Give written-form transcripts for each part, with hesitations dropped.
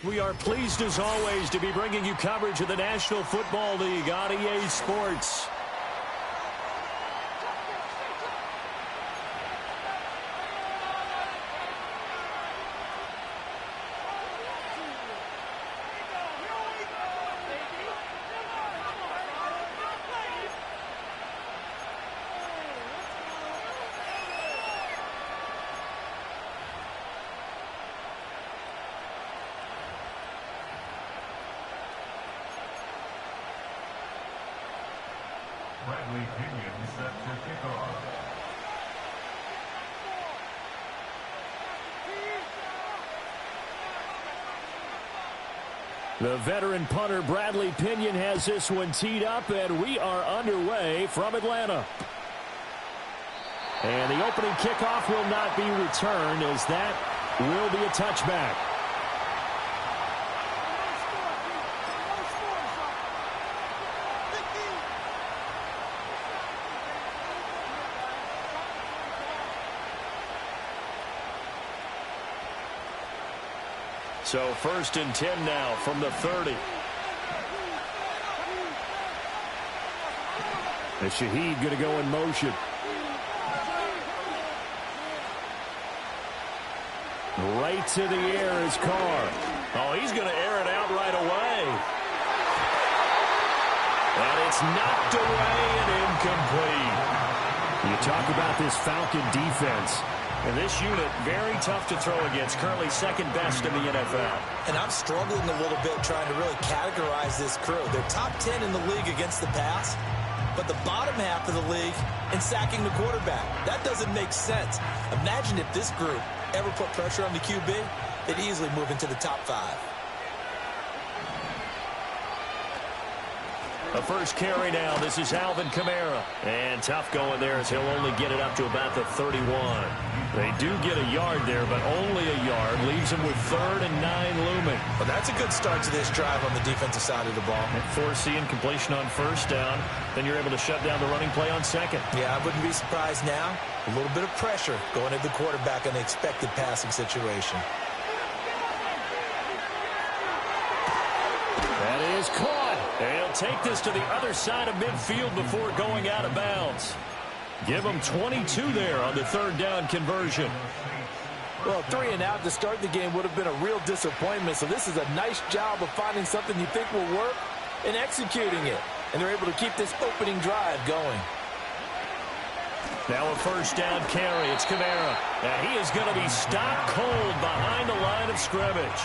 We are pleased as always to be bringing you coverage of the National Football League on EA Sports. The veteran punter Bradley Pinion has this one teed up, and we are underway from Atlanta. And the opening kickoff will not be returned, as that will be a touchback. So 1st and 10 now from the 30. And Shaheed going to go in motion. Right to the air is Carr. Oh, he's going to air it out right away. And it's knocked away and incomplete. You talk about this Falcon defense. And this unit, very tough to throw against, currently second best in the NFL. And I'm struggling a little bit trying to really categorize this crew. They're top 10 in the league against the pass, but the bottom half of the league in sacking the quarterback. That doesn't make sense. Imagine if this group ever put pressure on the QB, they'd easily move into the top 5. The first carry now. This is Alvin Kamara. And tough going there as he'll only get it up to about the 31. They do get a yard there, but only a yard. Leaves him with 3rd and 9 looming. Well, that's a good start to this drive on the defensive side of the ball. Foreseeing completion on 1st down. Then you're able to shut down the running play on 2nd. Yeah, I wouldn't be surprised now. A little bit of pressure going at the quarterback on the expected passing situation. That is caught. And he'll take this to the other side of midfield before going out of bounds. Give him 22 there on the 3rd down conversion. Well, 3 and out to start the game would have been a real disappointment. So this is a nice job of finding something you think will work and executing it. And they're able to keep this opening drive going. Now a 1st down carry. It's Kamara. And he is going to be stopped cold behind the line of scrimmage.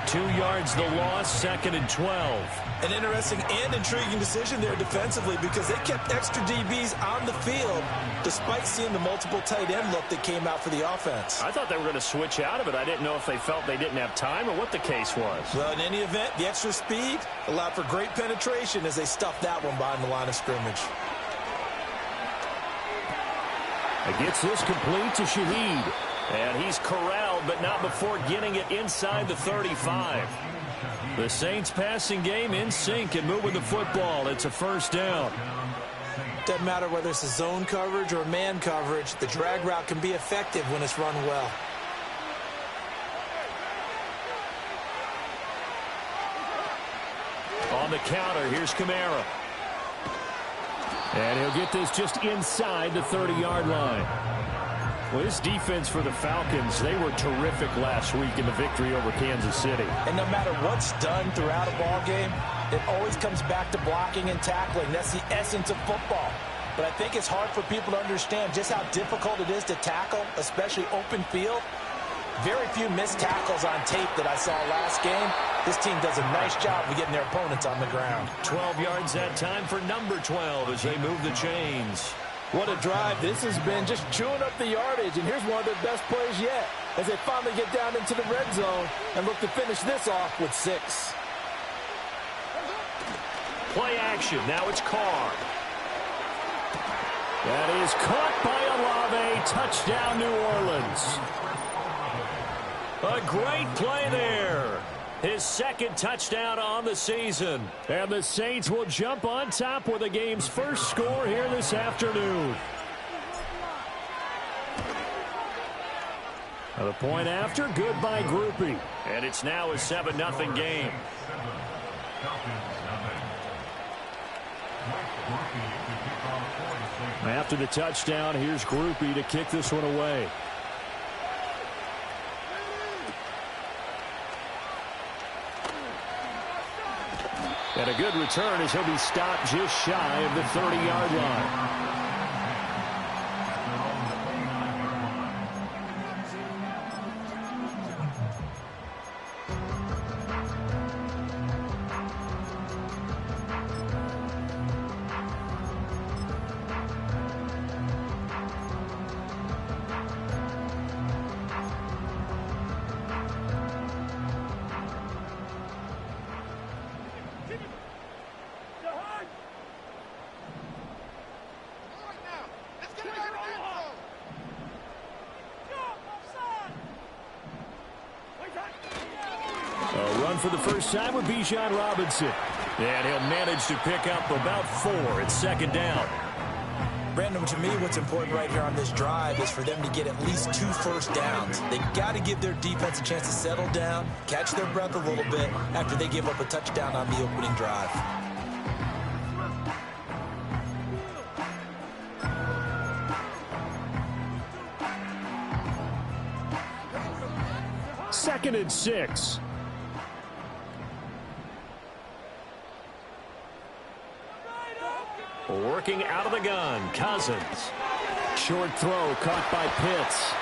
2 yards the loss, 2nd and 12. An interesting and intriguing decision there defensively because they kept extra DBs on the field despite seeing the multiple tight end look that came out for the offense. I thought they were going to switch out of it. I didn't know if they felt they didn't have time or what the case was. Well, in any event, the extra speed allowed for great penetration as they stuffed that one behind the line of scrimmage. It gets this complete to Shaheed. And he's corralled, but not before getting it inside the 35. The Saints passing game in sync and moving the football. It's a 1st down. Doesn't matter whether it's a zone coverage or man coverage. The drag route can be effective when it's run well. On the counter, here's Kamara. And he'll get this just inside the 30-yard line. Well, this defense for the Falcons, they were terrific last week in the victory over Kansas City. And no matter what's done throughout a ball game, it always comes back to blocking and tackling. That's the essence of football. But I think it's hard for people to understand just how difficult it is to tackle, especially open field. Very few missed tackles on tape that I saw last game. This team does a nice job of getting their opponents on the ground. 12 yards that time for number 12 as they move the chains. What a drive. This has been just chewing up the yardage, and here's one of their best plays yet as they finally get down into the red zone and look to finish this off with 6. Play action. Now it's Carr. That is caught by Olave. Touchdown, New Orleans. A great play there. His 2nd touchdown on the season. And the Saints will jump on top with the game's first score here this afternoon. The point after, good by Groupie. And it's now a 7-0 game. After the touchdown, here's Groupie to kick this one away. And a good return as he'll be stopped just shy of the 30-yard line. For the first time with Bijan Robinson. And he'll manage to pick up about 4. It's second down. Brandon, to me, what's important right here on this drive is for them to get at least 2 first downs. They got to give their defense a chance to settle down, catch their breath a little bit after they give up a touchdown on the opening drive. Second and 6. Working out of the gun, Cousins. Short throw caught by Pitts.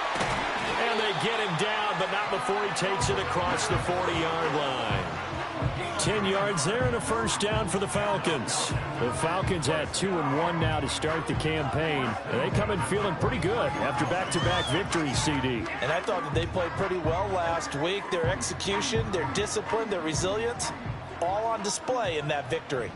And they get him down, but not before he takes it across the 40-yard line. 10 yards there and a first down for the Falcons. The Falcons had 2-1 now to start the campaign. And they come in feeling pretty good after back-to-back victories, CD. And I thought that they played pretty well last week. Their execution, their discipline, their resilience, all on display in that victory.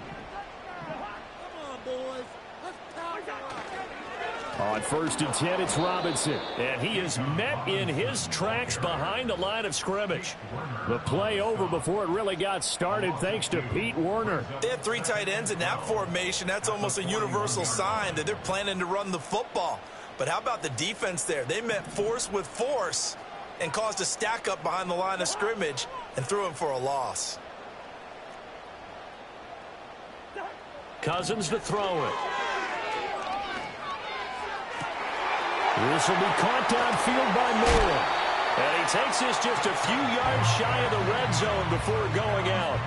On 1st and 10, it's Robinson. And he is met in his tracks behind the line of scrimmage. The play over before it really got started thanks to Pete Werner. They have 3 tight ends in that formation. That's almost a universal sign that they're planning to run the football. But how about the defense there? They met force with force and caused a stack up behind the line of scrimmage and threw him for a loss. Cousins to throw it. This will be caught downfield by Moore. And he takes this just a few yards shy of the red zone before going out.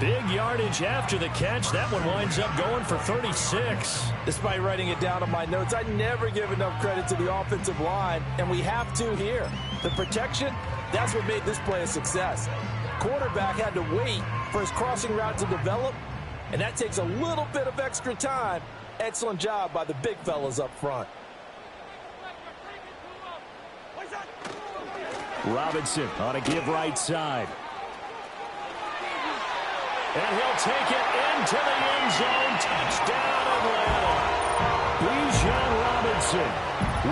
Big yardage after the catch. That one winds up going for 36. Despite writing it down on my notes, I never give enough credit to the offensive line, and we have to here. The protection, that's what made this play a success. Quarterback had to wait for his crossing route to develop, and that takes a little bit of extra time. Excellent job by the big fellas up front. Robinson on a give right side. And he'll take it into the end zone. Touchdown, Atlanta. Bijan Robinson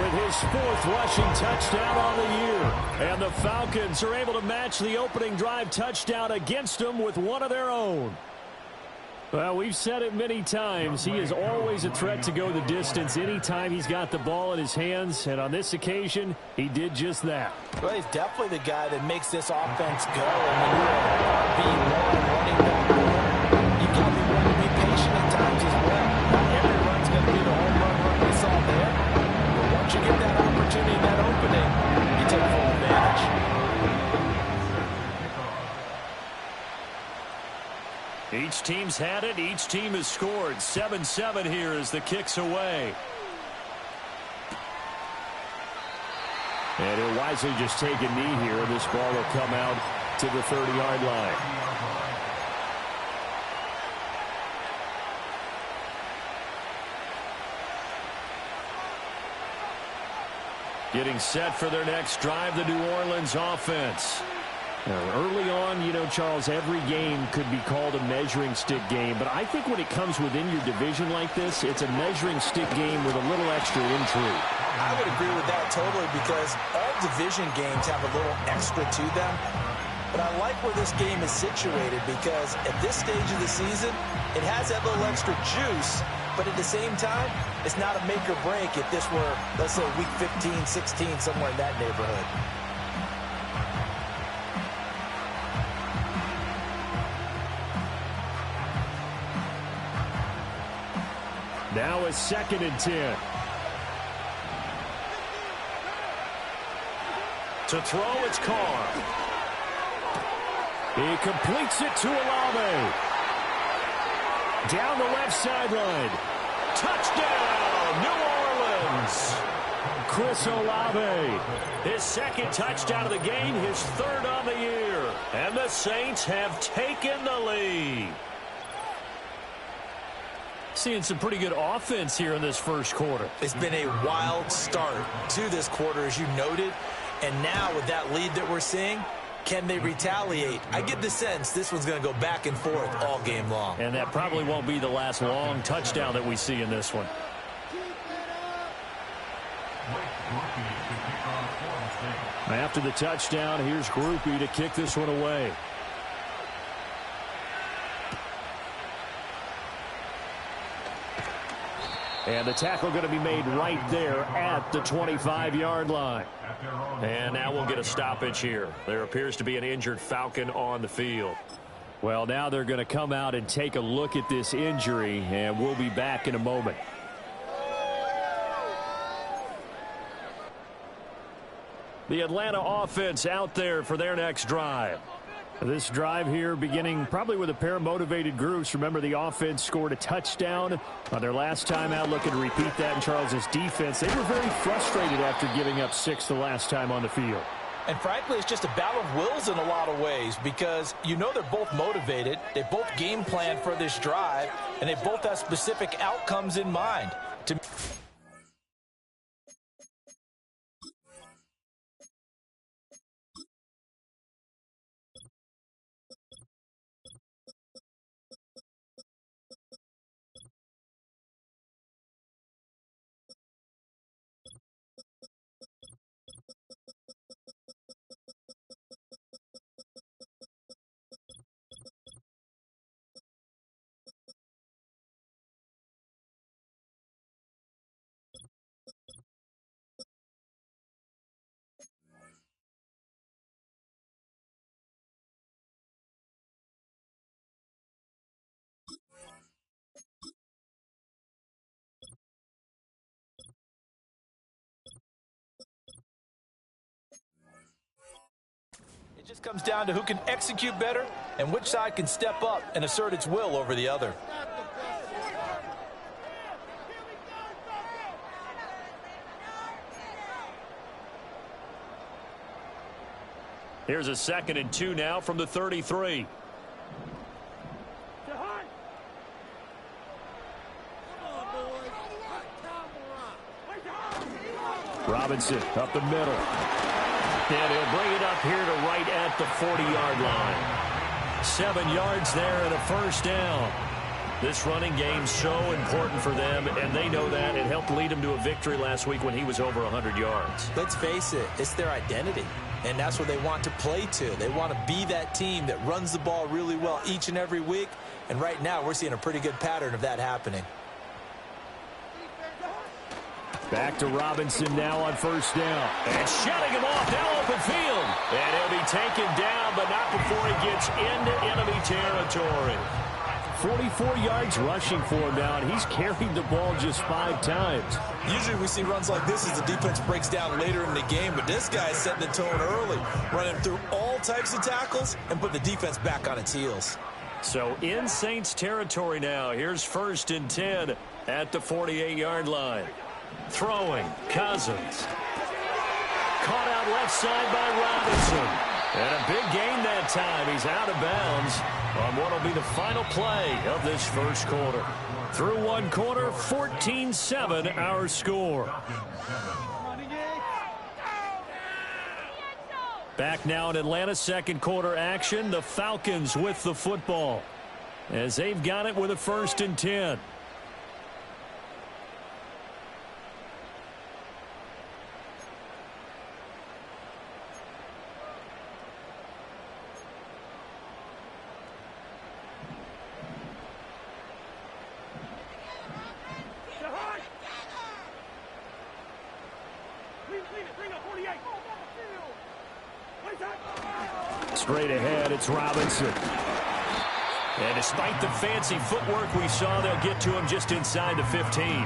with his 4th rushing touchdown on the year. And the Falcons are able to match the opening drive touchdown against them with one of their own. Well, we've said it many times. He is always a threat to go the distance anytime he's got the ball in his hands. And on this occasion, he did just that. Well, he's definitely the guy that makes this offense go. And when you are being long running back, you've got to be willing to be patient at times as well. Not every run's going to be the home run we saw there. But once you get that opportunity, that opening, you take full advantage. Each team's had it. Each team has scored. 7-7 here as the kick's away. And he'll wisely just take a knee here. This ball will come out to the 30-yard line. Getting set for their next drive, the New Orleans offense. Now, early on, you know, Charles, every game could be called a measuring stick game. But I think when it comes within your division like this, it's a measuring stick game with a little extra intrigue. I would agree with that totally because all division games have a little extra to them. But I like where this game is situated because at this stage of the season, it has that little extra juice. But at the same time, it's not a make or break if this were, let's say, week 15, 16, somewhere in that neighborhood. Now a 2nd and 10. To throw, it's Carr. He completes it to Olave. Down the left sideline. Touchdown, New Orleans. Chris Olave, his 2nd touchdown of the game, his 3rd on the year. And the Saints have taken the lead. Seeing some pretty good offense here in this first quarter. It's been a wild start to this quarter, as you noted. And now with that lead that we're seeing, can they retaliate? I get the sense this one's going to go back and forth all game long. And that probably won't be the last long touchdown that we see in this one. After the touchdown, here's Groupie to kick this one away. And the tackle going to be made right there at the 25-yard line. And now we'll get a stoppage here. There appears to be an injured Falcon on the field. Well, now they're going to come out and take a look at this injury, and we'll be back in a moment. The Atlanta offense out there for their next drive. This drive here beginning probably with a pair of motivated groups. Remember, the offense scored a touchdown on their last time out, looking to repeat that in Charles's defense. They were very frustrated after giving up 6 the last time on the field. And frankly, it's just a battle of wills in a lot of ways, because you know they're both motivated. They both game plan for this drive, and they both have specific outcomes in mind. It just comes down to who can execute better and which side can step up and assert its will over the other. Here's a 2nd and 2 now from the 33. Robinson up the middle. And he'll bring it up here to right at the 40-yard line. 7 yards there and a first down. This running game's so important for them, and they know that. It helped lead them to a victory last week when he was over 100 yards. Let's face it, it's their identity, and that's what they want to play to. They want to be that team that runs the ball really well each and every week, and right now we're seeing a pretty good pattern of that happening. Back to Robinson now on first down. And shutting him off, now open field. And he'll be taken down, but not before he gets into enemy territory. 44 yards rushing for him now, and he's carried the ball just 5 times. Usually we see runs like this as the defense breaks down later in the game, but this guy's setting the tone early, running through all types of tackles and put the defense back on its heels. So in Saints territory now. Here's 1st and 10 at the 48-yard line. Throwing, Cousins. Caught out left side by Robinson. And a big gain that time. He's out of bounds on what will be the final play of this first quarter. Through one quarter, 14-7 our score. Back now in Atlanta, second quarter action. The Falcons with the football as they've got it with a 1st and 10. Straight ahead, it's Robinson. And despite the fancy footwork we saw, they'll get to him just inside the 15.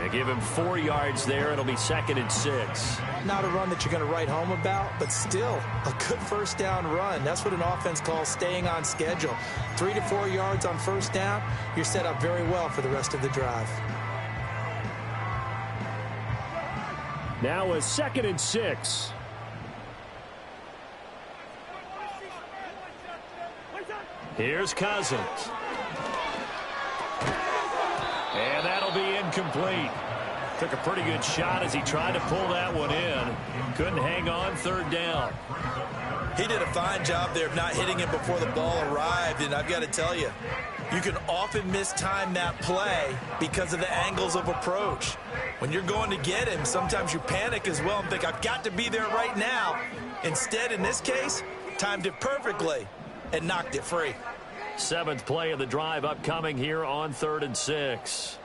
They give him 4 yards there. It'll be 2nd and 6. Not a run that you're going to write home about, but still a good first down run. That's what an offense calls staying on schedule. 3 to 4 yards on first down, you're set up very well for the rest of the drive. Now a 2nd and 6. Here's Cousins. And that'll be incomplete. Took a pretty good shot as he tried to pull that one in. Couldn't hang on, 3rd down. He did a fine job there of not hitting him before the ball arrived, and I've got to tell you, you can often mistime that play because of the angles of approach. When you're going to get him, sometimes you panic as well and think, I've got to be there right now. Instead, in this case, timed it perfectly and knocked it free. 7th play of the drive upcoming here on 3rd and 6.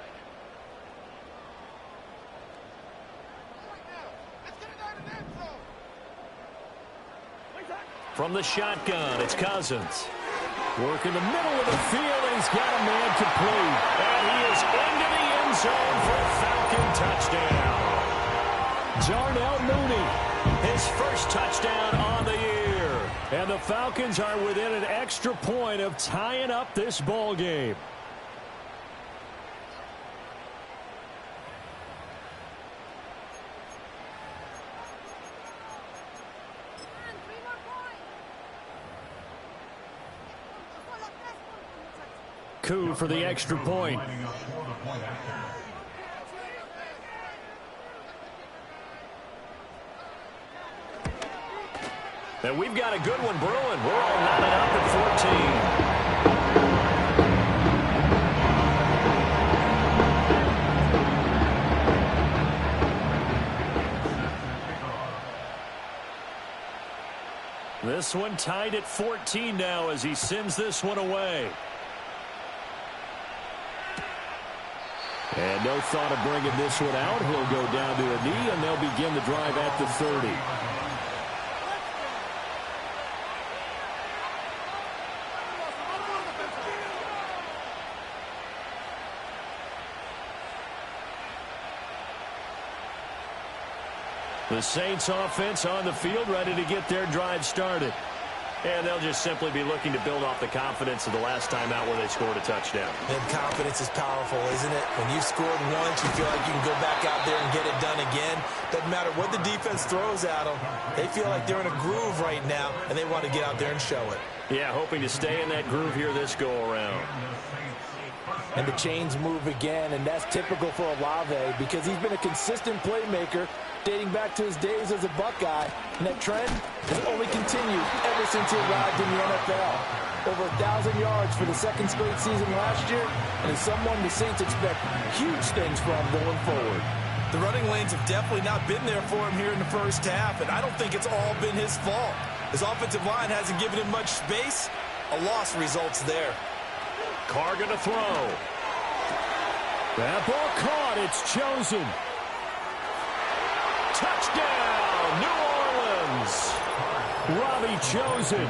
From the shotgun, it's Cousins. Working the middle of the field, and he's got a man complete. And he is into the end zone for a Falcon touchdown. Darnell Mooney, his first touchdown on the year. And the Falcons are within an extra point of tying up this ball game. Coup for the extra point. And we've got a good one brewing. We're all knotted up at 14. This one tied at 14 now as he sends this one away. And no thought of bringing this one out. He'll go down to a knee, and they'll begin the drive at the 30. The Saints offense on the field, ready to get their drive started. And they'll just simply be looking to build off the confidence of the last time out where they scored a touchdown. And confidence is powerful, isn't it? When you've scored once, you feel like you can go back out there and get it done again. Doesn't matter what the defense throws at them. They feel like they're in a groove right now, and they want to get out there and show it. Yeah, hoping to stay in that groove here this go-around. And the chains move again, and that's typical for Olave because he's been a consistent playmaker dating back to his days as a Buckeye, and that trend has only continued ever since he arrived in the NFL. Over 1,000 yards for the 2nd straight season last year, and is someone the Saints expect huge things from going forward. The running lanes have definitely not been there for him here in the first half, and I don't think it's all been his fault. His offensive line hasn't given him much space. A loss results there. Carr gonna throw. That ball caught. It's chosen. Touchdown, New Orleans. Robbie Chosen,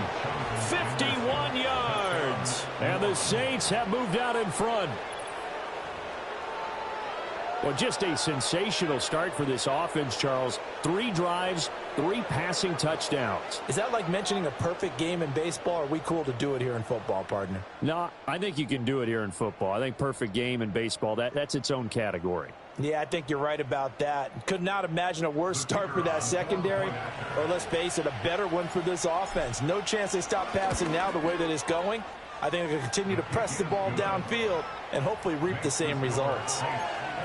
51 yards. And the Saints have moved out in front. Well, just a sensational start for this offense, Charles. 3 drives, 3 passing touchdowns. Is that like mentioning a perfect game in baseball, or are we cool to do it here in football, partner? No, I think you can do it here in football. I think perfect game in baseball, that's its own category. Yeah, I think you're right about that. Could not imagine a worse start for that secondary, or let's face it, a better one for this offense. No chance they stop passing now the way that it's going. I think they'll continue to press the ball downfield and hopefully reap the same results.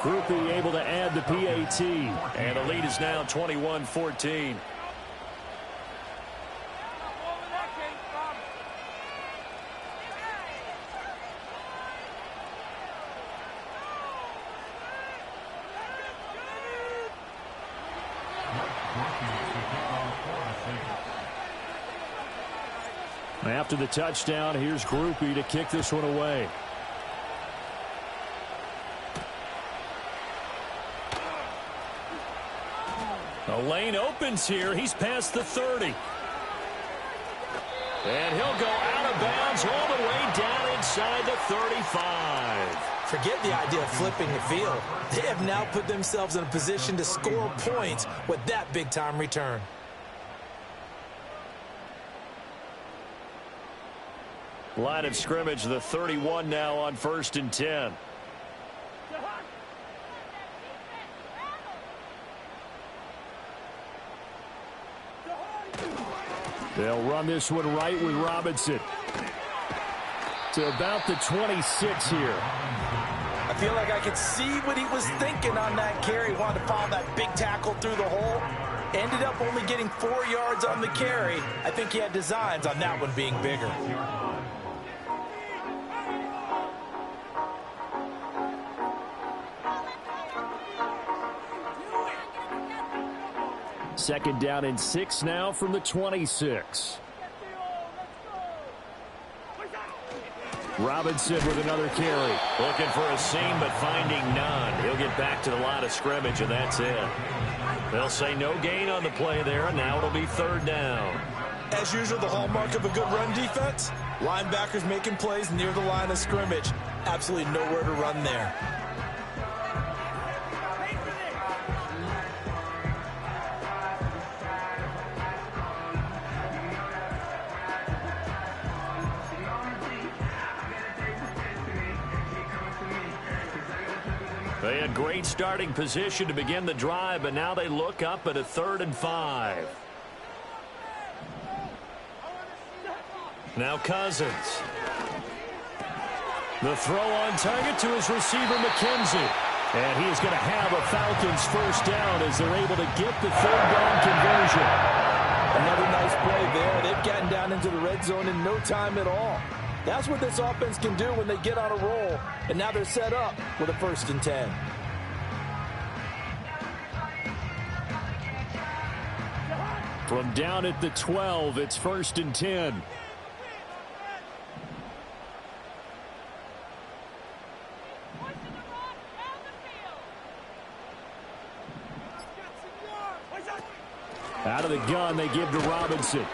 Groupie able to add the PAT. And the lead is now 21-14. After the touchdown, here's Groupie to kick this one away. The lane opens here. He's past the 30. And he'll go out of bounds all the way down inside the 35. Forget the idea of flipping the field. They have now put themselves in a position to score points with that big-time return. Line of scrimmage, the 31 now on 1st and 10. They'll run this one right with Robinson. To about the 26 here. I feel like I could see what he was thinking on that carry. Wanted to follow that big tackle through the hole. Ended up only getting 4 yards on the carry. I think he had designs on that one being bigger. Second down and 6 now from the 26. Robinson with another carry. Looking for a seam, but finding none. He'll get back to the line of scrimmage, and that's it. They'll say no gain on the play there, and now it'll be 3rd down. As usual, the hallmark of a good run defense, linebackers making plays near the line of scrimmage. Absolutely nowhere to run there. They had great starting position to begin the drive, but now they look up at a 3rd and 5. Now Cousins. The throw on target to his receiver, McKenzie. And he is going to have a Falcons 1st down as they're able to get the 3rd down conversion. Another nice play there. They've gotten down into the red zone in no time at all. That's what this offense can do when they get on a roll. And now they're set up with a 1st and 10. From down at the 12, it's 1st and 10. Out of the gun, they give to Robinson.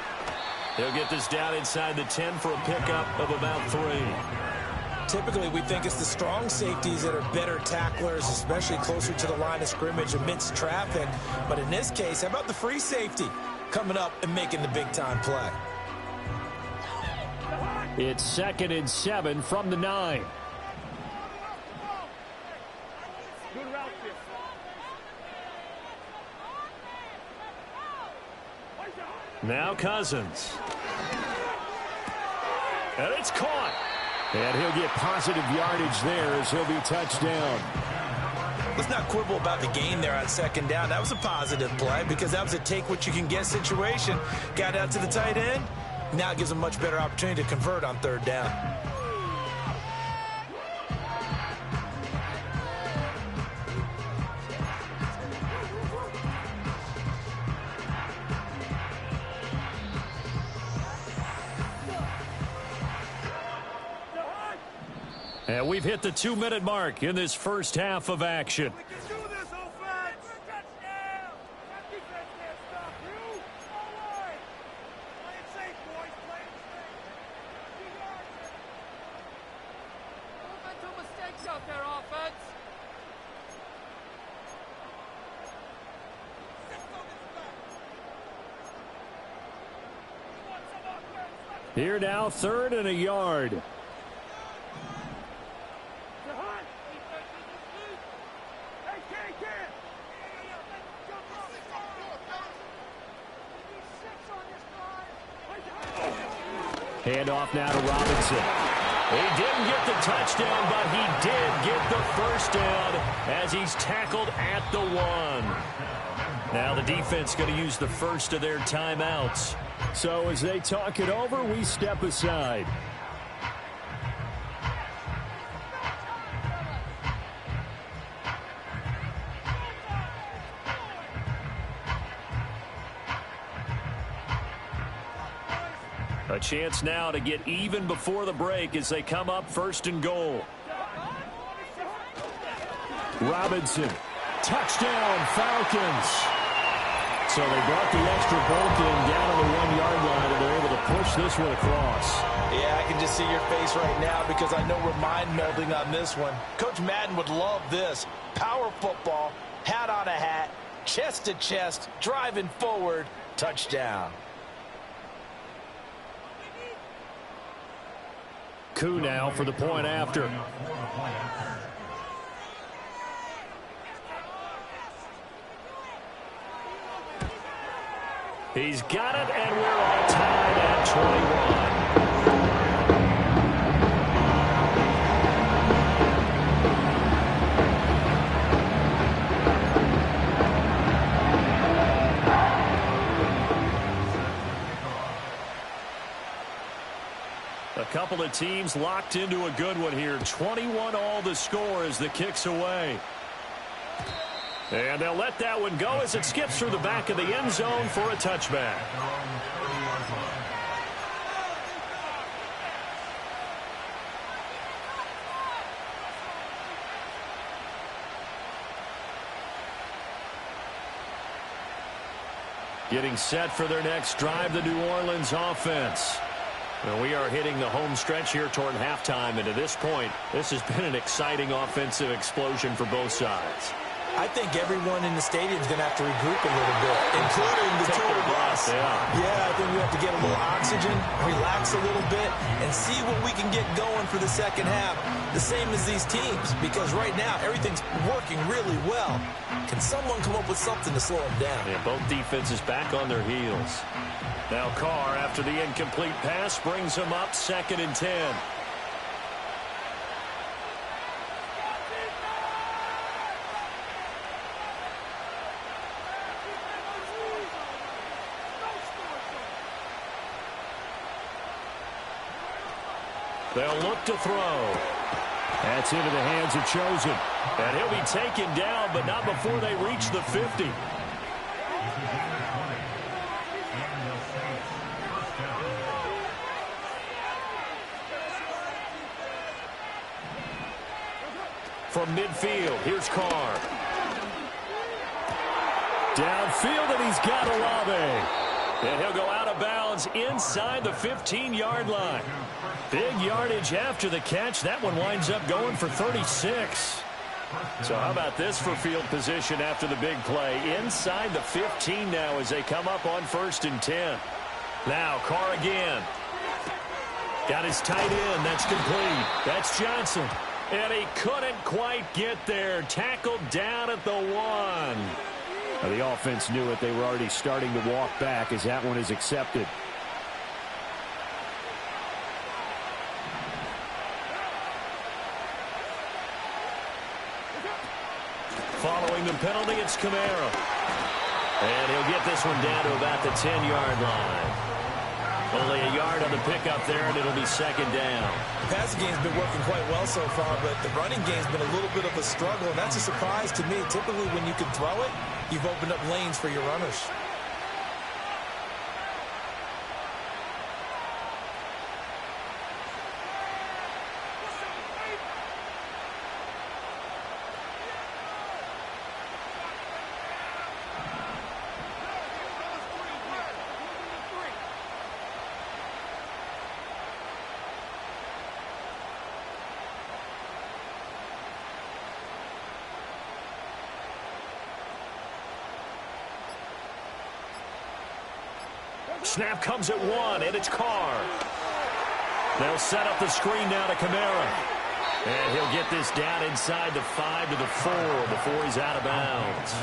He'll get this down inside the 10 for a pickup of about 3. Typically, we think it's the strong safeties that are better tacklers, especially closer to the line of scrimmage amidst traffic. But in this case, how about the free safety coming up and making the big-time play? It's 2nd and 7 from the 9. Now Cousins. And it's caught. And he'll get positive yardage there as he'll be touched down. Let's not quibble about the gain there on 2nd down. That was a positive play because that was a take-what-you-can-get situation. Got out to the tight end. Now it gives a much better opportunity to convert on 3rd down. And we've hit the 2-minute mark in this first half of action. Here now, 3rd and a yard. Handoff now to Robinson. He didn't get the touchdown, but he did get the 1st down as he's tackled at the 1. Now the defense going to use the first of their timeouts. So as they talk it over, we step aside. A chance now to get even before the break as they come up 1st and goal. Robinson. Touchdown, Falcons. So they brought the extra bulk in down on the 1-yard line, and they're able to push this one across. Yeah, I can just see your face right now because I know we're mind melding on this one. Coach Madden would love this. Power football, hat on a hat, chest to chest, driving forward, touchdown. Koo now for the point after. He's got it, and we're all tied at 21. A couple of teams locked into a good one here. 21 all the score as the kick's away. And they'll let that one go as it skips through the back of the end zone for a touchback. Getting set for their next drive, the New Orleans offense. And we are hitting the home stretch here toward halftime, and to this point, this has been an exciting offensive explosion for both sides. I think everyone in the stadium is going to have to regroup a little bit, including the two of us. Yeah, I think we have to get a little oxygen, relax a little bit, and see what we can get going for the second half. The same as these teams, because right now everything's working really well. Can someone come up with something to slow them down? Yeah, both defenses back on their heels. Now Carr, after the incomplete pass, brings them up 2nd and 10. They'll look to throw. That's into the hands of Chosen. And he'll be taken down, but not before they reach the 50. From midfield, here's Carr. Downfield, and he's got Olave. And he'll go out of bounds inside the 15-yard line. Big yardage after the catch. That one winds up going for 36. So how about this for field position after the big play? Inside the 15 now as they come up on 1st and 10. Now Carr again. Got his tight end. That's complete. That's Johnson. And he couldn't quite get there. Tackled down at the 1. Now, the offense knew it. They were already starting to walk back as that one is accepted. Following the penalty, it's Kamara. And he'll get this one down to about the 10-yard line. Only a yard on the pickup there, and it'll be 2nd down. The passing game's been working quite well so far, but the running game's been a little bit of a struggle, and that's a surprise to me. Typically, when you can throw it, you've opened up lanes for your runners. Snap comes at 1, and it's Carr. They'll set up the screen now to Kamara. And he'll get this down inside the 5 to the 4 before he's out of bounds.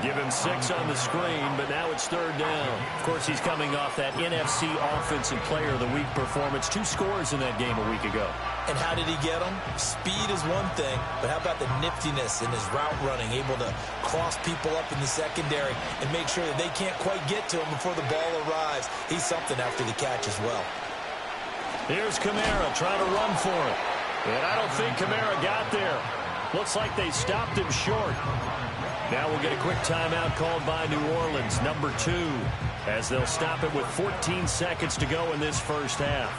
Give him 6 on the screen, but now it's 3rd down. Of course, he's coming off that NFC Offensive Player of the Week performance. 2 scores in that game a week ago. And how did he get them? Speed is one thing, but how about the niftiness in his route running, able to cross people up in the secondary and make sure that they can't quite get to him before the ball arrives. He's something after the catch as well. Here's Kamara trying to run for it. And I don't think Kamara got there. Looks like they stopped him short. Now we'll get a quick timeout called by New Orleans, number 2, as they'll stop it with 14 seconds to go in this first half.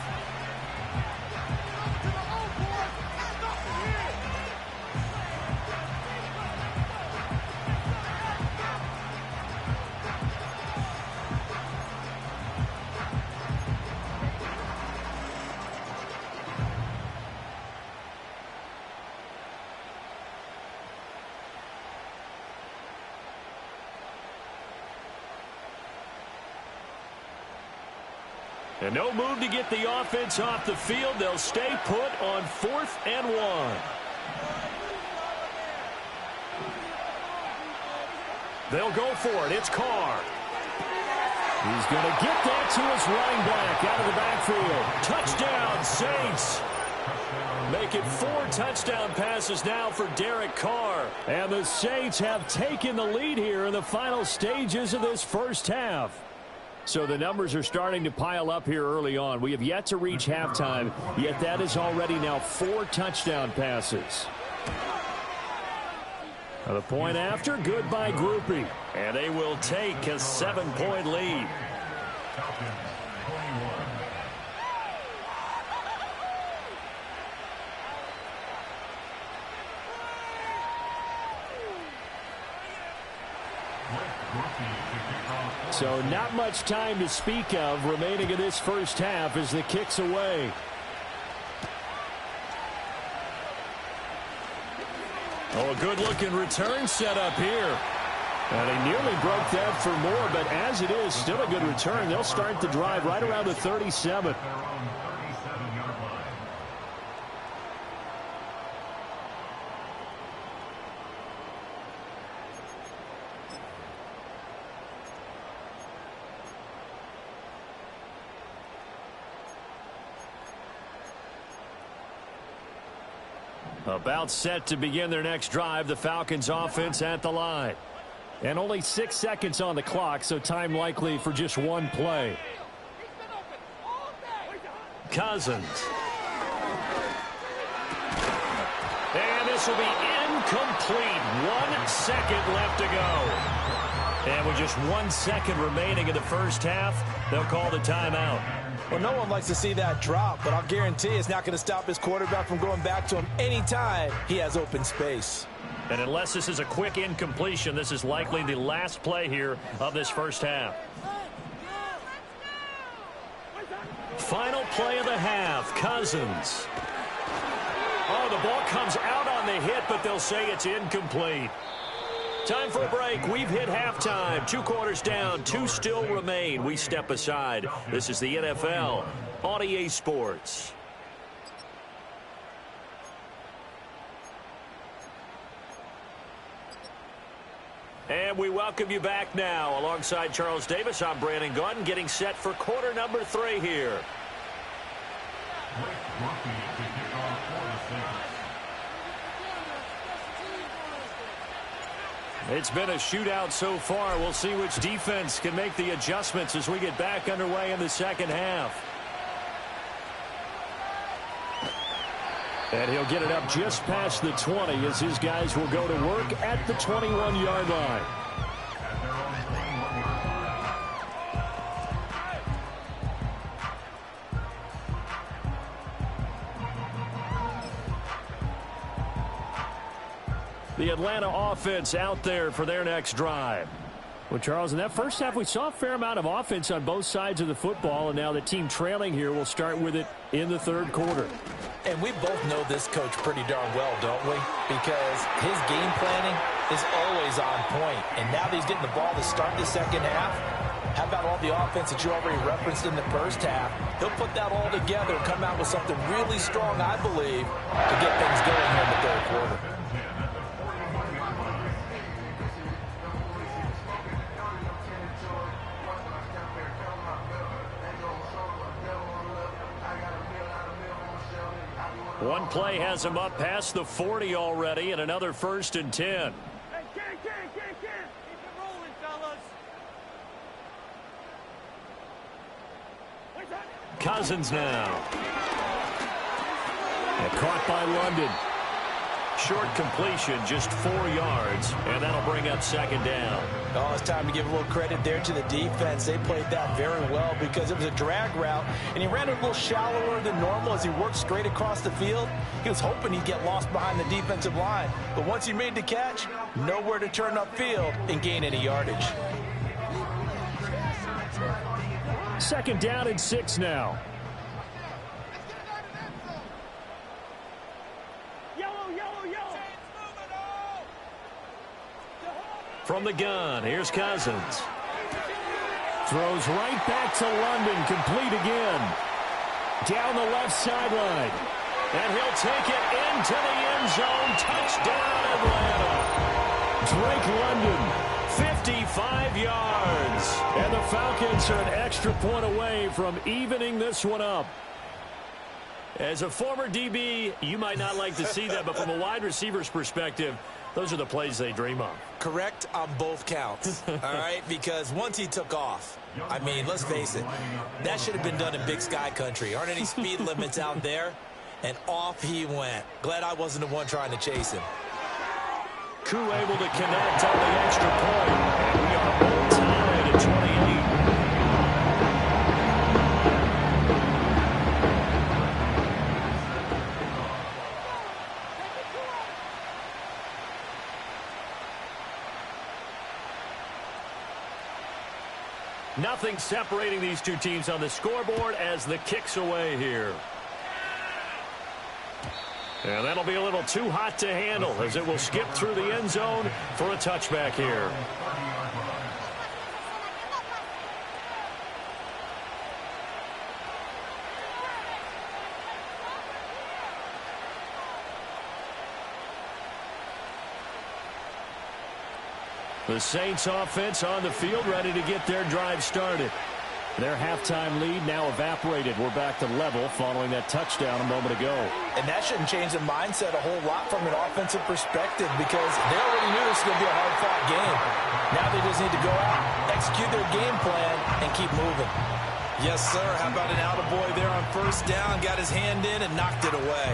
And no move to get the offense off the field. They'll stay put on 4th and 1. They'll go for it. It's Carr. He's going to get that to his running back out of the backfield. Touchdown, Saints. Make it 4 touchdown passes now for Derek Carr. And the Saints have taken the lead here in the final stages of this first half. So the numbers are starting to pile up here early on. We have yet to reach halftime, yet that is already now 4 touchdown passes. The point after, good by Groupie. And they will take a 7-point lead. So not much time to speak of remaining in this first half as the kick's away. Oh, a good-looking return set up here. And he nearly broke that for more, but as it is, still a good return. They'll start the drive right around the 37. About set to begin their next drive, the Falcons offense at the line. And only 6 seconds on the clock, so time likely for just one play. Cousins. And this will be incomplete. 1 second left to go. And with just 1 second remaining in the first half, they'll call the timeout. Well, no one likes to see that drop, but I'll guarantee it's not going to stop his quarterback from going back to him anytime he has open space. And unless this is a quick incompletion, this is likely the last play here of this first half. Final play of the half, Cousins. Oh, the ball comes out on the hit, but they'll say it's incomplete. Time for a break. We've hit halftime. 2 quarters down. 2 still remain. We step aside. This is the NFL on EA Sports. And we welcome you back now. Alongside Charles Davis, I'm Brandon Gaudin, getting set for quarter number 3 here. It's been a shootout so far. We'll see which defense can make the adjustments as we get back underway in the second half. And he'll get it up just past the 20 as his guys will go to work at the 21-yard line. The Atlanta offense out there for their next drive. Well, Charles, in that first half, we saw a fair amount of offense on both sides of the football, and now the team trailing here will start with it in the third quarter. And we both know this coach pretty darn well, don't we? Because his game planning is always on point. And now that he's getting the ball to start the second half, how about all the offense that you already referenced in the first half? He'll put that all together and come out with something really strong, I believe, to get things going here in the third quarter. One play has him up past the 40 already, and another 1st and 10. Hey, Keep it rolling, fellas. Cousins now. And caught by London. Short completion, just 4 yards, and that'll bring up 2nd down. Oh, it's time to give a little credit there to the defense. They played that very well because it was a drag route, and he ran it a little shallower than normal as he worked straight across the field. He was hoping he'd get lost behind the defensive line, but once he made the catch, nowhere to turn upfield and gain any yardage. 2nd down and 6 now. From the gun, here's Cousins. Throws right back to London, complete again. Down the left sideline. And he'll take it into the end zone. Touchdown, Atlanta. Drake London, 55 yards. And the Falcons are an extra point away from evening this one up. As a former DB, you might not like to see that, but from a wide receiver's perspective, those are the plays they dream of. Correct on both counts, all right? Because once he took off, I mean, let's face it, that should have been done in Big Sky country. Aren't any speed limits out there? And off he went. Glad I wasn't the one trying to chase him. Koo able to connect on the extra point. And we are all tied at 28. Nothing separating these two teams on the scoreboard as the kick's away here. And that'll be a little too hot to handle as it will skip through the end zone for a touchback here. The Saints offense on the field, ready to get their drive started. Their halftime lead now evaporated. We're back to level following that touchdown a moment ago. And that shouldn't change the mindset a whole lot from an offensive perspective because they already knew this was going to be a hard-fought game. Now they just need to go out, execute their game plan, and keep moving. Yes, sir. How about an attaboy there on first down? Got his hand in and knocked it away.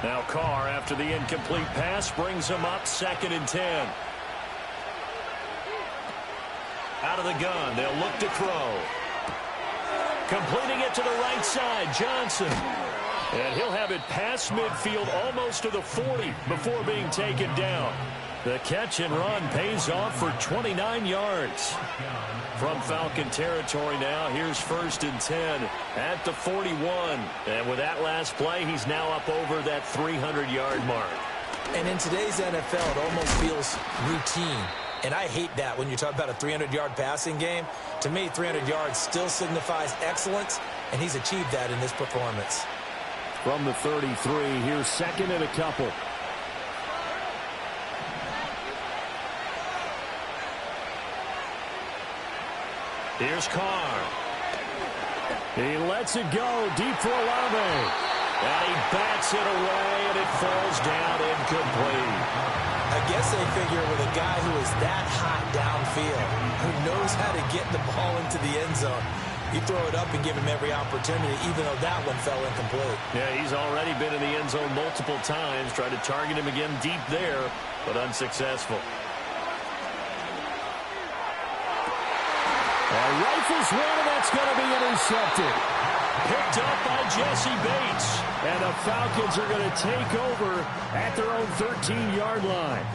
Now Carr, after the incomplete pass, brings him up 2nd and 10. Out of the gun, they'll look to throw. Completing it to the right side, Johnson. And he'll have it past midfield almost to the 40 before being taken down. The catch and run pays off for 29 yards. From Falcon territory now, here's 1st and 10 at the 41. And with that last play, he's now up over that 300-yard mark. And in today's NFL, it almost feels routine. And I hate that when you talk about a 300-yard passing game. To me, 300 yards still signifies excellence, and he's achieved that in this performance. From the 33, here's 2nd and a couple. Here's Carr. He lets it go deep for Olave. And he bats it away, and it falls down incomplete. I guess they figure with a guy who is that hot downfield, who knows how to get the ball into the end zone, you throw it up and give him every opportunity, even though that one fell incomplete. Yeah, he's already been in the end zone multiple times, tried to target him again deep there, but unsuccessful. Rifles one, and that's going to be intercepted. Picked up by Jesse Bates. And the Falcons are going to take over at their own 13-yard line.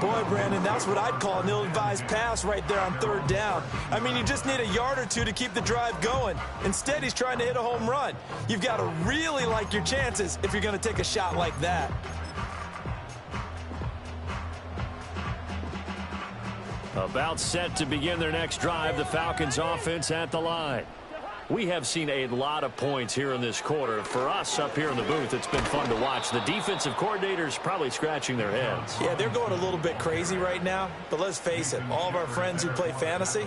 Boy, Brandon, that's what I'd call an ill-advised pass right there on 3rd down. I mean, you just need a yard or two to keep the drive going. Instead, he's trying to hit a home run. You've got to really like your chances if you're going to take a shot like that. About set to begin their next drive, the Falcons offense at the line. We have seen a lot of points here in this quarter. For us up here in the booth, it's been fun to watch. The defensive coordinators probably scratching their heads. Yeah, they're going a little bit crazy right now. But let's face it, all of our friends who play fantasy,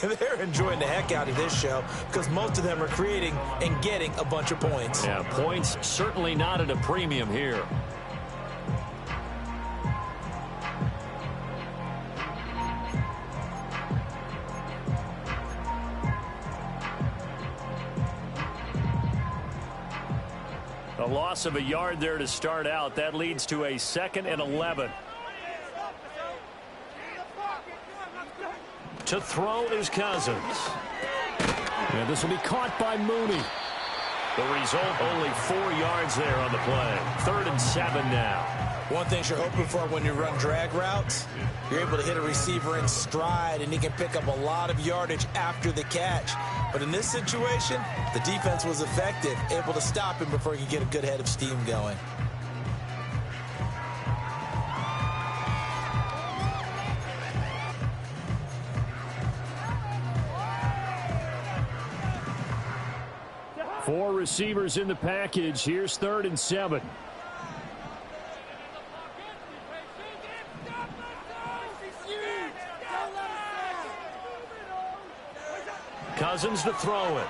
they're enjoying the heck out of this show because most of them are creating and getting a bunch of points. Yeah, points certainly not at a premium here. A loss of a yard there to start out. That leads to a 2nd and 11. To throw is Cousins. And this will be caught by Mooney. The result, only 4 yards there on the play. 3rd and 7 now. One thing you're hoping for when you run drag routes, you're able to hit a receiver in stride, and he can pick up a lot of yardage after the catch. But in this situation, the defense was effective, able to stop him before he could get a good head of steam going. Four receivers in the package. Here's 3rd and 7. Cousins to throw it.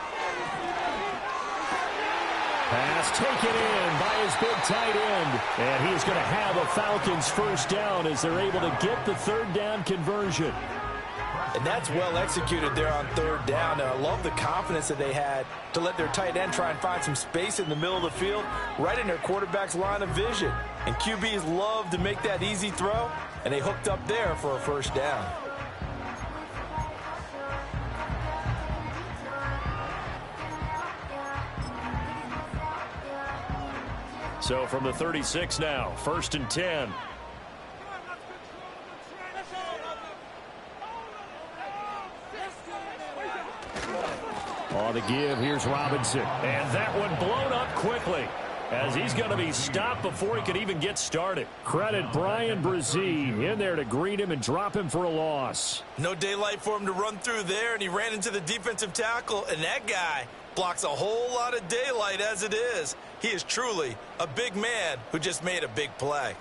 Pass taken in by his big tight end. And he's going to have a Falcons first down as they're able to get the 3rd down conversion. And that's well executed there on 3rd down. And I love the confidence that they had to let their tight end try and find some space in the middle of the field, right in their quarterback's line of vision. And QBs love to make that easy throw, and they hooked up there for a first down. So from the 36 now, 1st and 10. On the give, here's Robinson. And that one blown up quickly as he's going to be stopped before he could even get started. Credit Brian Brzee in there to greet him and drop him for a loss. No daylight for him to run through there, and he ran into the defensive tackle, and that guy blocks a whole lot of daylight as it is. He is truly a big man who just made a big play.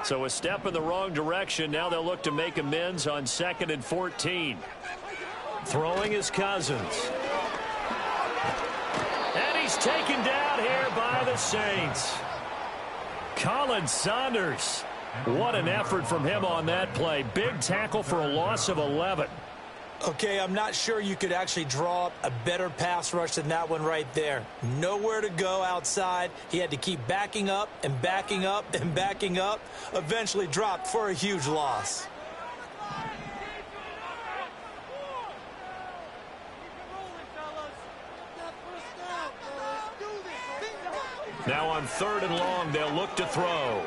So a step in the wrong direction. Now they'll look to make amends on 2nd and 14. Throwing is Cousins. And he's taken down here by the Saints. Colin Saunders. What an effort from him on that play. Big tackle for a loss of 11. Okay, I'm not sure you could actually draw up a better pass rush than that one right there. Nowhere to go outside. He had to keep backing up and backing up and backing up. Eventually dropped for a huge loss. Now on 3rd and long, they'll look to throw.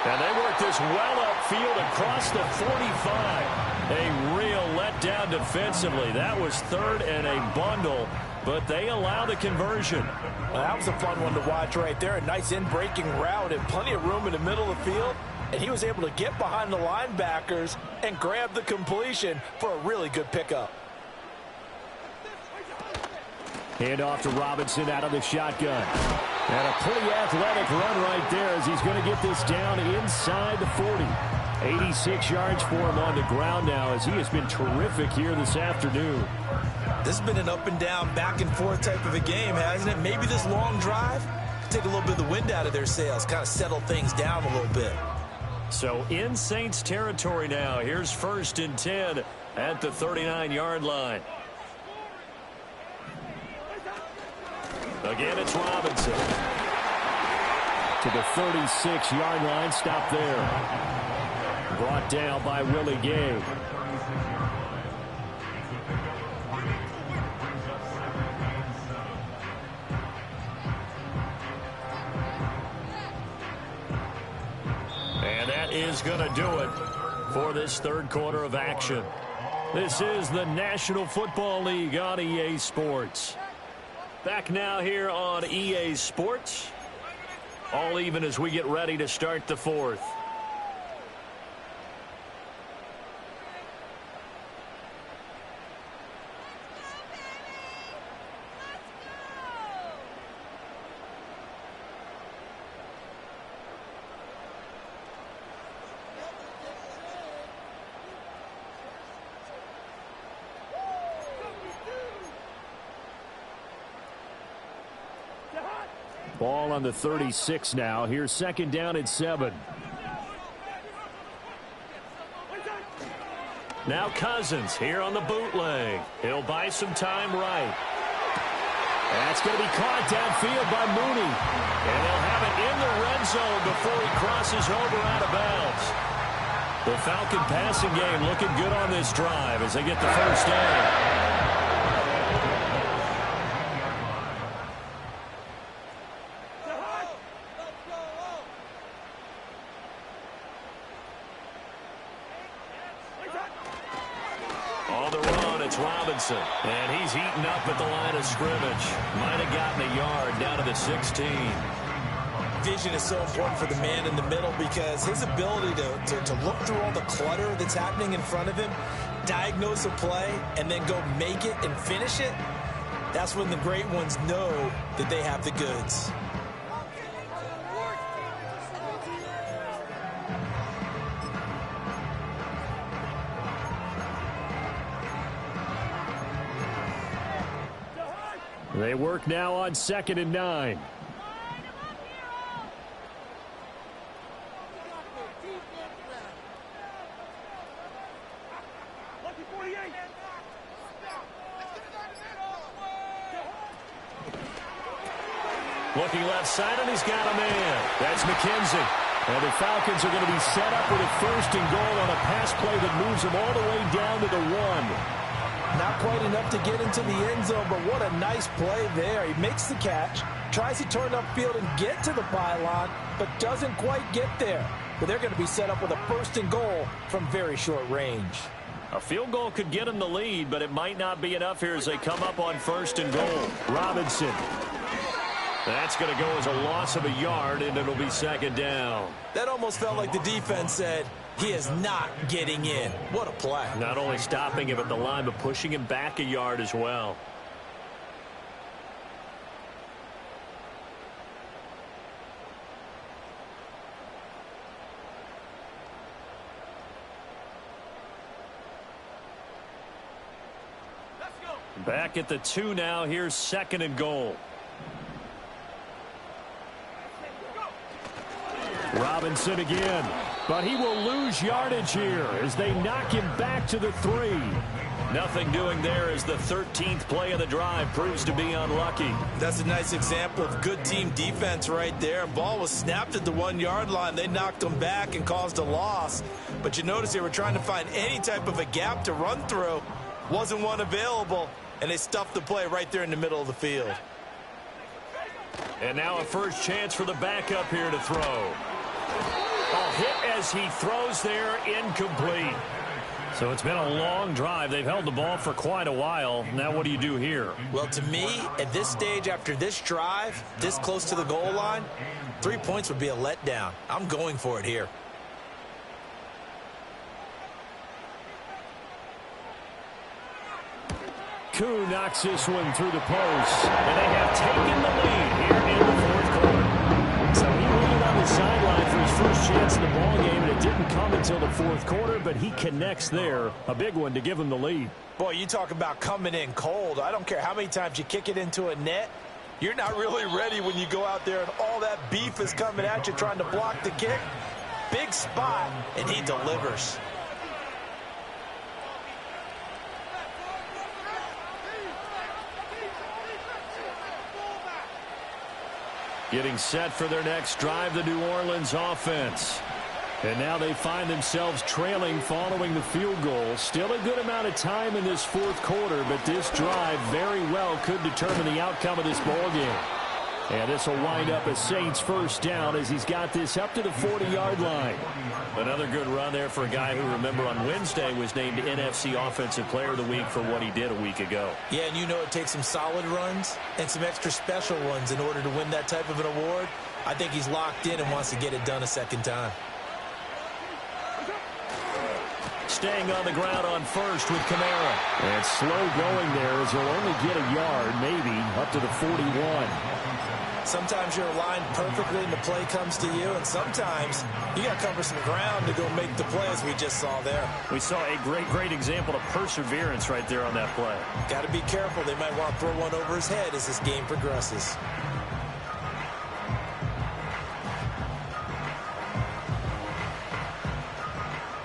And they work this well upfield across the 45. A real letdown defensively. That was 3rd and a bundle, but they allow the conversion. Well, that was a fun one to watch right there. A nice in-breaking route and plenty of room in the middle of the field. And he was able to get behind the linebackers and grab the completion for a really good pickup. Hand off to Robinson out of the shotgun. And a pretty athletic run right there as he's going to get this down inside the 40. 86 yards for him on the ground now as he has been terrific here this afternoon. This has been an up and down, back and forth type of a game, hasn't it? Maybe this long drive take a little bit of the wind out of their sails, kind of settle things down a little bit. So in Saints territory now. Here's 1st and 10 at the 39-yard line. Again, it's Robinson. To the 36-yard line. Stop there. Brought down by Willie Gay. And that is going to do it for this 3rd quarter of action. This is the National Football League on EA Sports. Back now here on EA Sports. All even as we get ready to start the 4th. Ball on the 36 now. Here's 2nd down and 7. Now Cousins here on the bootleg. He'll buy some time right. That's going to be caught downfield by Mooney. And they'll have it in the red zone before he crosses over out of bounds. The Falcon passing game looking good on this drive as they get the first down. And he's eaten up at the line of scrimmage. Might have gotten a yard down to the 16. Vision is so important for the man in the middle because his ability to look through all the clutter that's happening in front of him, diagnose a play, and then go make it and finish it, that's when the great ones know that they have the goods. They work now on 2nd and 9. Looking left side, and he's got a man. That's McKenzie. And the Falcons are going to be set up with a 1st and goal on a pass play that moves them all the way down to the 1. Not quite enough to get into the end zone, but what a nice play there. He makes the catch, tries to turn upfield and get to the pylon, but doesn't quite get there. But they're going to be set up with a 1st and goal from very short range. A field goal could get them the lead, but it might not be enough here as they come up on 1st and goal. Robinson. That's going to go as a loss of a yard, and it'll be 2nd down. That almost felt like the defense said, he is not getting in. What a play. Not only stopping him at the line, but pushing him back a yard as well. Let's go. Back at the 2 now. Here's 2nd and goal. Robinson again, but he will lose yardage here as they knock him back to the 3. Nothing doing there as the 13th play of the drive proves to be unlucky. That's a nice example of good team defense right there. Ball was snapped at the 1-yard line. They knocked him back and caused a loss. But you notice they were trying to find any type of a gap to run through. Wasn't one available, and they stuffed the play right there in the middle of the field. And now a first chance for the backup here to throw. A hit as he throws there, incomplete. So it's been a long drive. They've held the ball for quite a while. Now what do you do here? Well, to me, at this stage after this drive, this close to the goal line, 3 points would be a letdown. I'm going for it here. Koo knocks this one through the post. And they have taken the lead here in the 4th quarter. So he waited on the sideline for his first chance in the ball game, and it didn't come until the 4th quarter, but he connects there. A big one to give him the lead. Boy, you talk about coming in cold. I don't care how many times you kick it into a net. You're not really ready when you go out there and all that beef is coming at you trying to block the kick. Big spot, and he delivers. Getting set for their next drive, the New Orleans offense. And now they find themselves trailing following the field goal. Still a good amount of time in this 4th quarter, but this drive very well could determine the outcome of this ball game. And this will wind up a Saints first down as he's got this up to the 40-yard line. Another good run there for a guy who, remember, on Wednesday was named NFC Offensive Player of the Week for what he did a week ago. Yeah, and you know it takes some solid runs and some extra special ones in order to win that type of an award. I think he's locked in and wants to get it done a second time. Staying on the ground on 1st with Kamara. And slow going there as he'll only get a yard, maybe, up to the 41. Sometimes you're aligned perfectly and the play comes to you, and sometimes you got to cover some ground to go make the play, as we just saw there. We saw a great example of perseverance right there on that play. Got to be careful. They might want to throw one over his head as this game progresses.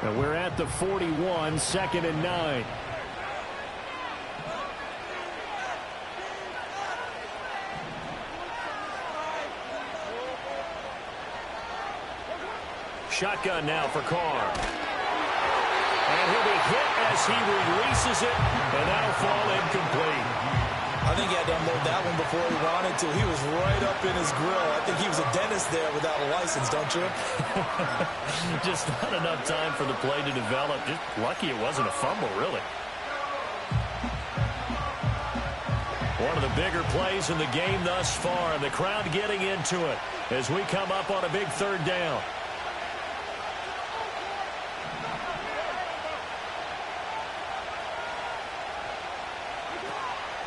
And we're at the 41, 2nd and 9. Shotgun now for Carr. And he'll be hit as he releases it, and that'll fall incomplete. I think he had to unload that one before he wanted to. He was right up in his grill. I think he was a dentist there without a license, don't you? Just not enough time for the play to develop. Just lucky it wasn't a fumble, really. One of the bigger plays in the game thus far. The crowd getting into it as we come up on a big third down.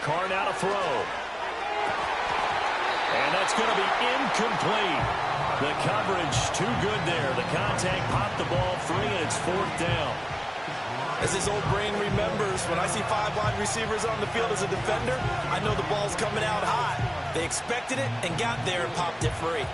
Carr now to throw. And that's going to be incomplete. The coverage too good there. The contact popped the ball free, and it's fourth down. As his old brain remembers, when I see 5 wide receivers on the field as a defender, I know the ball's coming out hot. They expected it and got there and popped it free.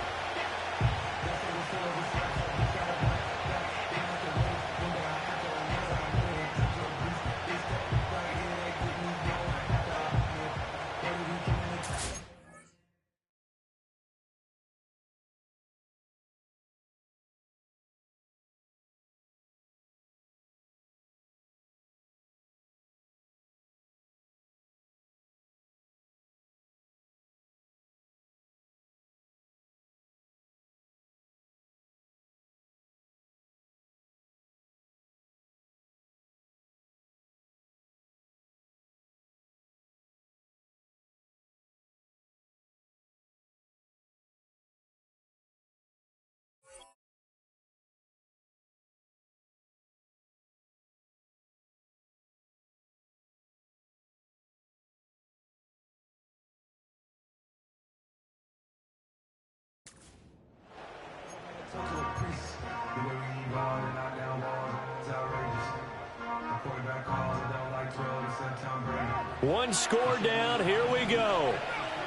One score down. Here we go.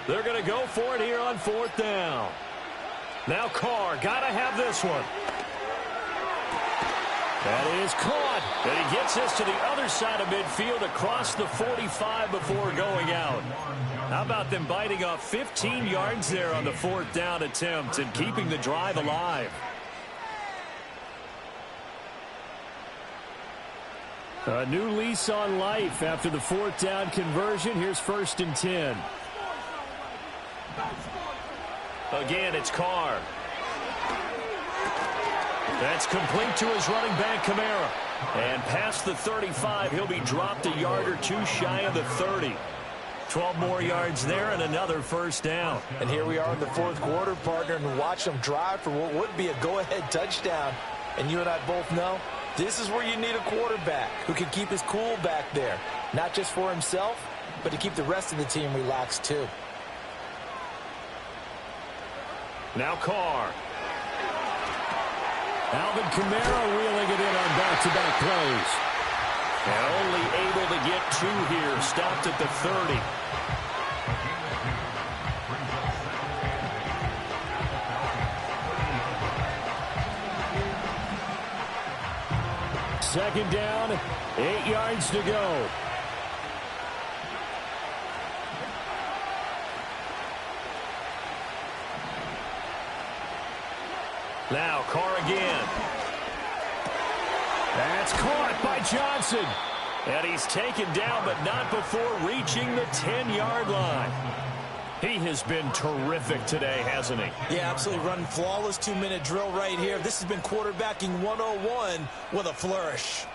They're going to go for it here on fourth down. Now Carr, got to have this one. That is caught. And he gets this to the other side of midfield across the 45 before going out. How about them biting off 15 yards there on the fourth down attempt and keeping the drive alive? A new lease on life after the fourth down conversion. Here's 1st and 10. Again, it's Carr. That's complete to his running back, Kamara. And past the 35, he'll be dropped a yard or two shy of the 30. 12 more yards there and another first down. And here we are in the fourth quarter, partner, and watch them drive for what would be a go-ahead touchdown. And you and I both know this is where you need a quarterback who can keep his cool back there. Not just for himself, but to keep the rest of the team relaxed too. Now Carr. Alvin Kamara reeling it in on back-to-back plays. And only able to get 2 here. Stopped at the 30. Second down, 8 yards to go. Now Carr again. That's caught by Johnson. And he's taken down, but not before reaching the 10-yard line. He has been terrific today, hasn't he? Yeah, absolutely. Running flawless 2-minute drill right here. This has been quarterbacking 101 with a flourish.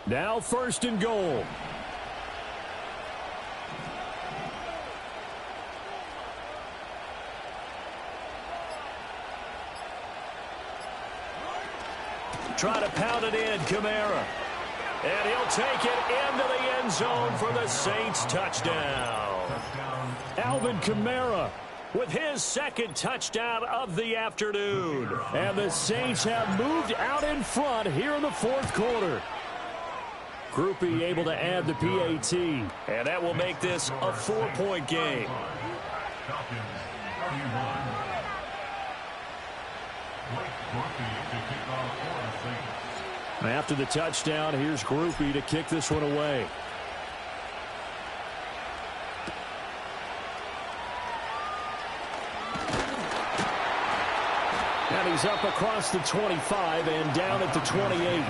Now 1st and goal. Try to pound it in, Kamara. And he'll take it into the end zone for the Saints touchdown. Alvin Kamara with his second touchdown of the afternoon. And the Saints have moved out in front here in the fourth quarter. Groupie able to add the PAT. And that will make this a 4-point game. After the touchdown, here's Groupie to kick this one away. And he's up across the 25 and down at the 28.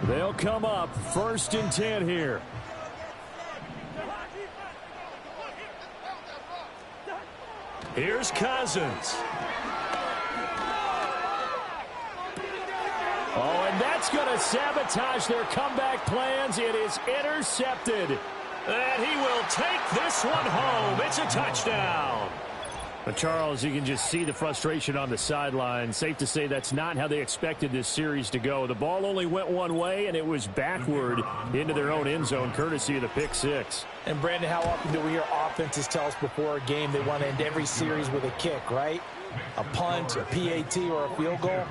They'll come up 1st and 10 here. Here's Cousins. Oh, and that's going to sabotage their comeback plans. It is intercepted. And he will take this one home. It's a touchdown. But Charles, you can just see the frustration on the sideline. Safe to say that's not how they expected this series to go. The ball only went one way, and it was backward into their own end zone, courtesy of the pick six. And, Brandon, how often do we hear offenses tell us before a game they want to end every series with a kick, right? A punt, a PAT, or a field goal.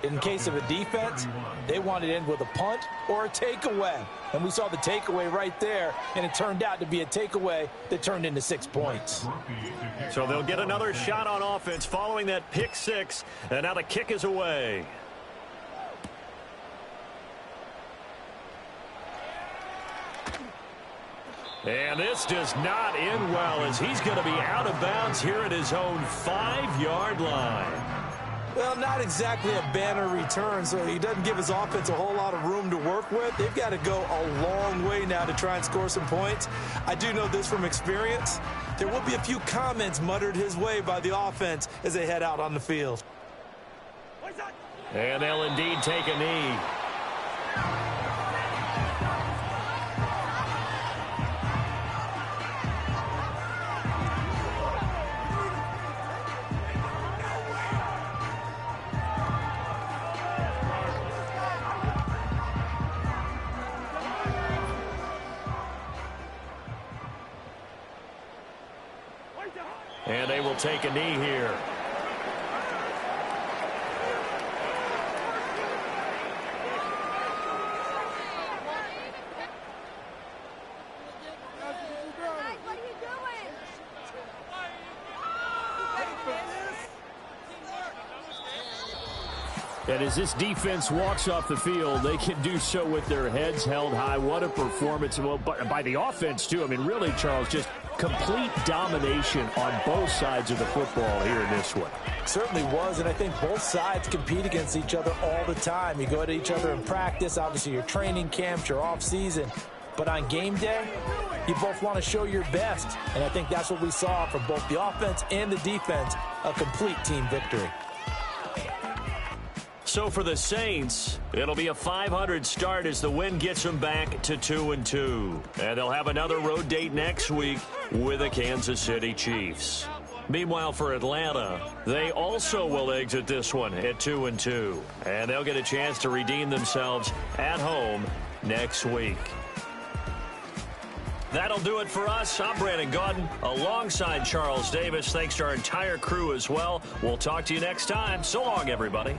In case of a defense, they want to end with a punt or a takeaway. And we saw the takeaway right there, and it turned out to be a takeaway that turned into 6 points. So they'll get another shot on offense following that pick six, and now the kick is away. And this does not end well, as he's going to be out of bounds here at his own 5-yard line. Well, not exactly a banner return, so he doesn't give his offense a whole lot of room to work with. They've got to go a long way now to try and score some points. I do know this from experience. There will be a few comments muttered his way by the offense as they head out on the field. And they'll indeed take a knee. And they will take a knee here. And as this defense walks off the field, they can do so with their heads held high. What a performance. Well, by the offense, too. I mean, really, Charles, just complete domination on both sides of the football here in this one. Certainly was, and I think both sides compete against each other all the time. You go at each other in practice, obviously your training camps, your off-season. But on game day, you both want to show your best. And I think that's what we saw from both the offense and the defense, a complete team victory. So for the Saints, it'll be a .500 start as the win gets them back to 2-2. And they'll have another road date next week with the Kansas City Chiefs. Meanwhile, for Atlanta, they also will exit this one at 2-2. And they'll get a chance to redeem themselves at home next week. That'll do it for us. I'm Brandon Gaudin alongside Charles Davis. Thanks to our entire crew as well. We'll talk to you next time. So long, everybody.